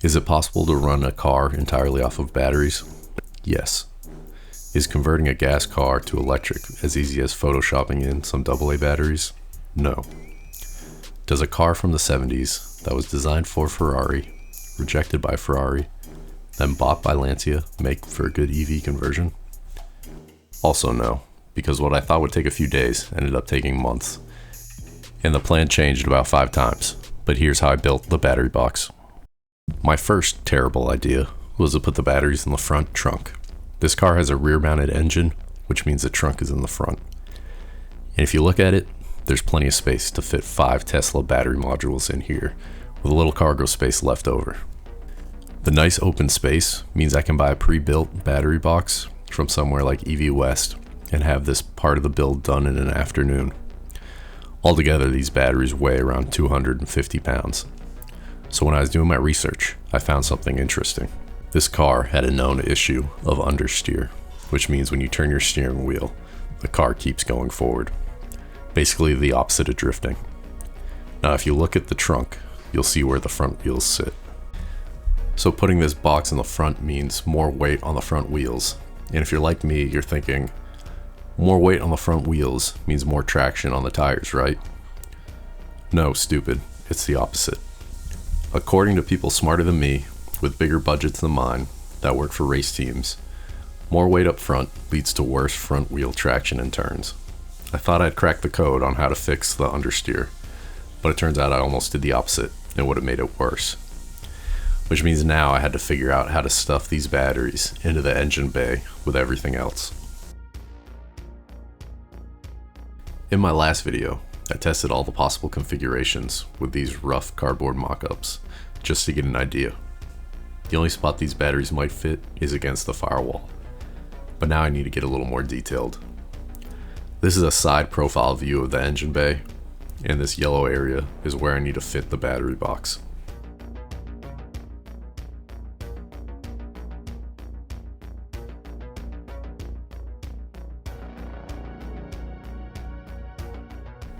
Is it possible to run a car entirely off of batteries? Yes. Is converting a gas car to electric as easy as photoshopping in some AA batteries? No. Does a car from the 70s that was designed for Ferrari, rejected by Ferrari, then bought by Lancia make for a good EV conversion? Also no, because what I thought would take a few days ended up taking months. And the plan changed about 5 times, but here's how I built the battery box. My first terrible idea was to put the batteries in the front trunk. This car has a rear-mounted engine, which means the trunk is in the front. And if you look at it, there's plenty of space to fit 5 Tesla battery modules in here, with a little cargo space left over. The nice open space means I can buy a pre-built battery box from somewhere like EV West and have this part of the build done in an afternoon. Altogether, these batteries weigh around 250 pounds. So when I was doing my research, I found something interesting. This car had a known issue of understeer, which means when you turn your steering wheel, the car keeps going forward. Basically the opposite of drifting. Now if you look at the trunk, you'll see where the front wheels sit. So putting this box in the front means more weight on the front wheels. And if you're like me, you're thinking, more weight on the front wheels means more traction on the tires, right? No, stupid. It's the opposite. According to people smarter than me, with bigger budgets than mine, that work for race teams, more weight up front leads to worse front wheel traction in turns. I thought I'd cracked the code on how to fix the understeer, but it turns out I almost did the opposite and would have made it worse. Which means now I had to figure out how to stuff these batteries into the engine bay with everything else. In my last video, I tested all the possible configurations with these rough cardboard mock-ups, just to get an idea. The only spot these batteries might fit is against the firewall, but now I need to get a little more detailed. This is a side profile view of the engine bay, and this yellow area is where I need to fit the battery box.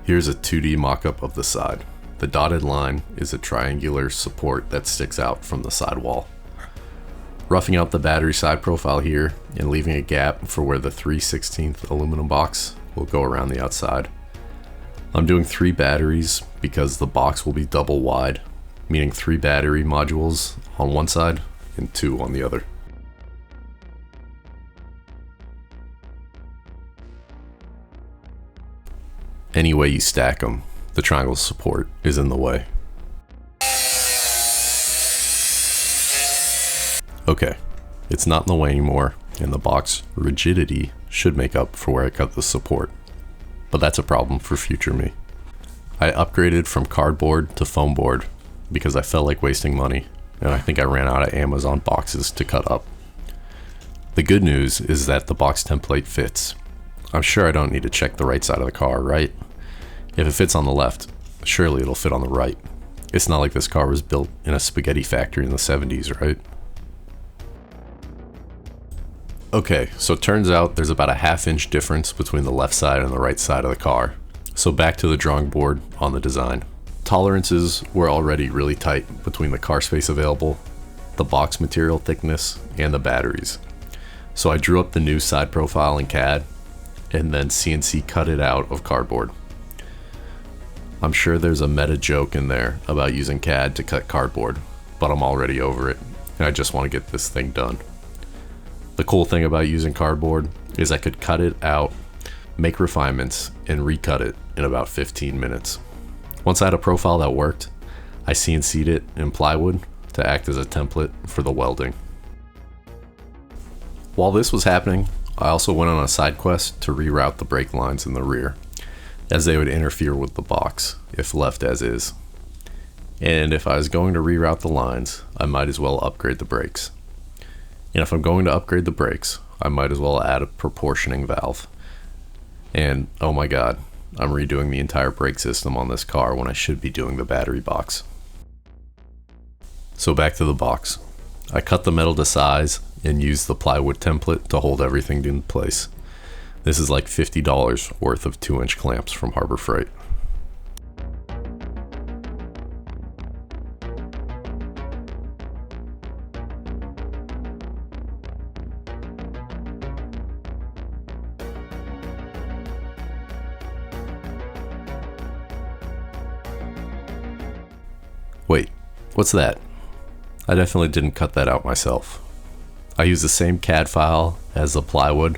Here's a 2D mock-up of the side. The dotted line is a triangular support that sticks out from the sidewall. Roughing out the battery side profile here and leaving a gap for where the 3/16 aluminum box will go around the outside. I'm doing 3 batteries because the box will be double wide, meaning 3 battery modules on one side and 2 on the other. Any way you stack them, the triangle support is in the way. Okay, it's not in the way anymore, and the box rigidity should make up for where I cut the support. But that's a problem for future me. I upgraded from cardboard to foam board because I felt like wasting money, and I think I ran out of Amazon boxes to cut up. The good news is that the box template fits. I'm sure I don't need to check the right side of the car, right? If it fits on the left, surely it'll fit on the right. It's not like this car was built in a spaghetti factory in the 70s, right? Okay, so it turns out there's about a ½ inch difference between the left side and the right side of the car. So back to the drawing board on the design. Tolerances were already really tight between the car space available, the box material thickness, and the batteries. So I drew up the new side profile in CAD and then CNC cut it out of cardboard. I'm sure there's a meta joke in there about using CAD to cut cardboard, but I'm already over it, and I just want to get this thing done. The cool thing about using cardboard is I could cut it out, make refinements, and recut it in about 15 minutes. Once I had a profile that worked, I CNC'd it in plywood to act as a template for the welding. While this was happening, I also went on a side quest to reroute the brake lines in the rear, as they would interfere with the box if left as is. And if I was going to reroute the lines, I might as well upgrade the brakes. And if I'm going to upgrade the brakes, I might as well add a proportioning valve. And oh my god, I'm redoing the entire brake system on this car when I should be doing the battery box. So back to the box. I cut the metal to size and used the plywood template to hold everything in place. This is like $50 worth of 2-inch clamps from Harbor Freight. Wait, what's that? I definitely didn't cut that out myself. I use the same CAD file as the plywood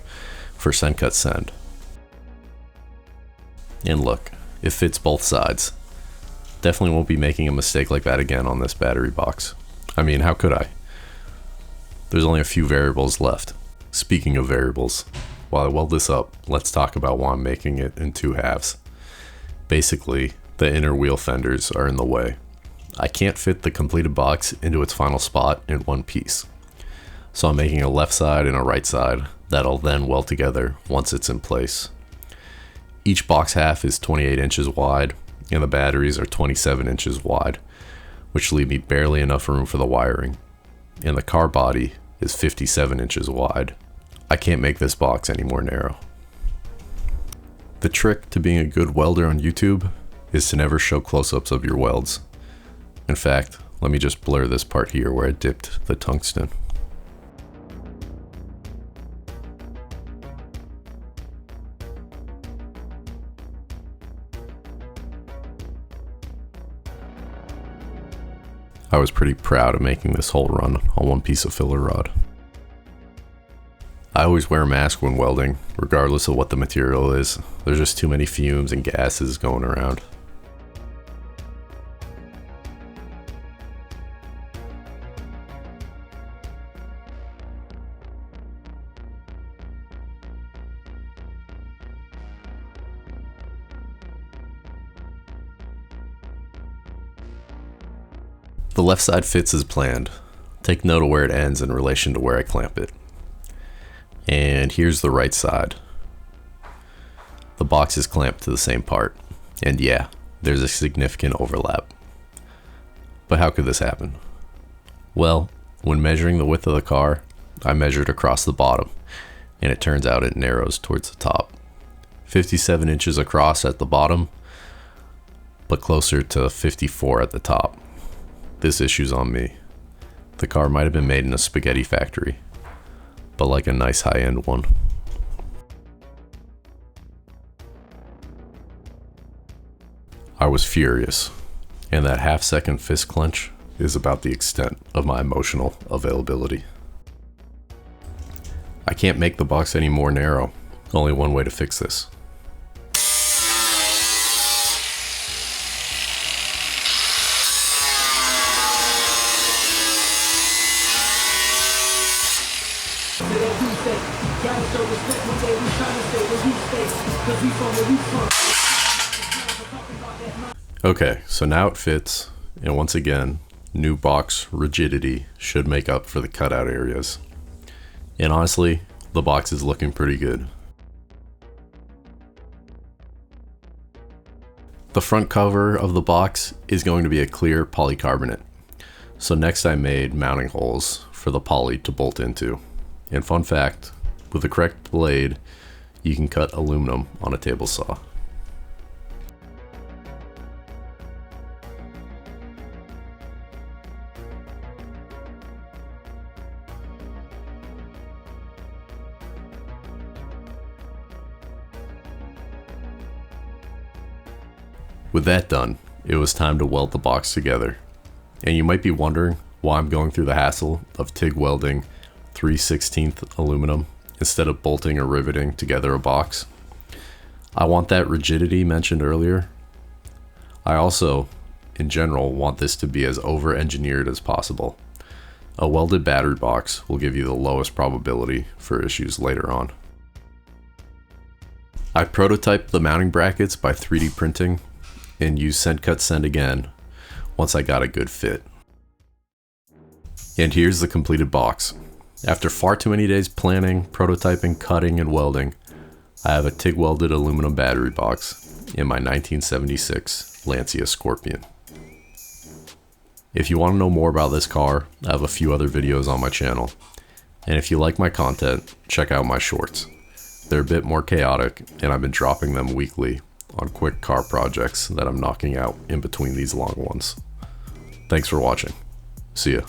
for send cut send. And look, it fits both sides. Definitely won't be making a mistake like that again on this battery box. I mean, how could I? There's only a few variables left. Speaking of variables, while I weld this up, let's talk about why I'm making it in two halves. Basically, the inner wheel fenders are in the way. I can't fit the completed box into its final spot in one piece. So I'm making a left side and a right side that'll then weld together once it's in place. Each box half is 28 inches wide and the batteries are 27 inches wide, which leave me barely enough room for the wiring. And the car body is 57 inches wide. I can't make this box any more narrow. The trick to being a good welder on YouTube is to never show close-ups of your welds. In fact, let me just blur this part here where I dipped the tungsten. I was pretty proud of making this whole run on one piece of filler rod. I always wear a mask when welding, regardless of what the material is. There's just too many fumes and gases going around. The left side fits as planned. Take note of where it ends in relation to where I clamp it. And here's the right side. The box is clamped to the same part. And yeah, there's a significant overlap. But how could this happen? Well, when measuring the width of the car, I measured across the bottom, and it turns out it narrows towards the top. 57 inches across at the bottom, but closer to 54 at the top. This issue's on me. The car might have been made in a spaghetti factory, but like a nice high-end one. I was furious, and that half-second fist clench is about the extent of my emotional availability. I can't make the box any more narrow. Only one way to fix this. Okay, so now it fits, and once again, new box rigidity should make up for the cutout areas. And honestly, the box is looking pretty good. The front cover of the box is going to be a clear polycarbonate. So next I made mounting holes for the poly to bolt into. And fun fact, with the correct blade, you can cut aluminum on a table saw. With that done, it was time to weld the box together. And you might be wondering why I'm going through the hassle of TIG welding 3/16 aluminum instead of bolting or riveting together a box. I want that rigidity mentioned earlier. I also, in general, want this to be as over-engineered as possible. A welded battery box will give you the lowest probability for issues later on. I prototyped the mounting brackets by 3D printing and used send cut send again once I got a good fit. And here's the completed box. After far too many days planning, prototyping, cutting, and welding, I have a TIG welded aluminum battery box in my 1976 Lancia Scorpion. If you want to know more about this car, I have a few other videos on my channel. And if you like my content, check out my shorts. They're a bit more chaotic, and I've been dropping them weekly on quick car projects that I'm knocking out in between these long ones. Thanks for watching. See ya.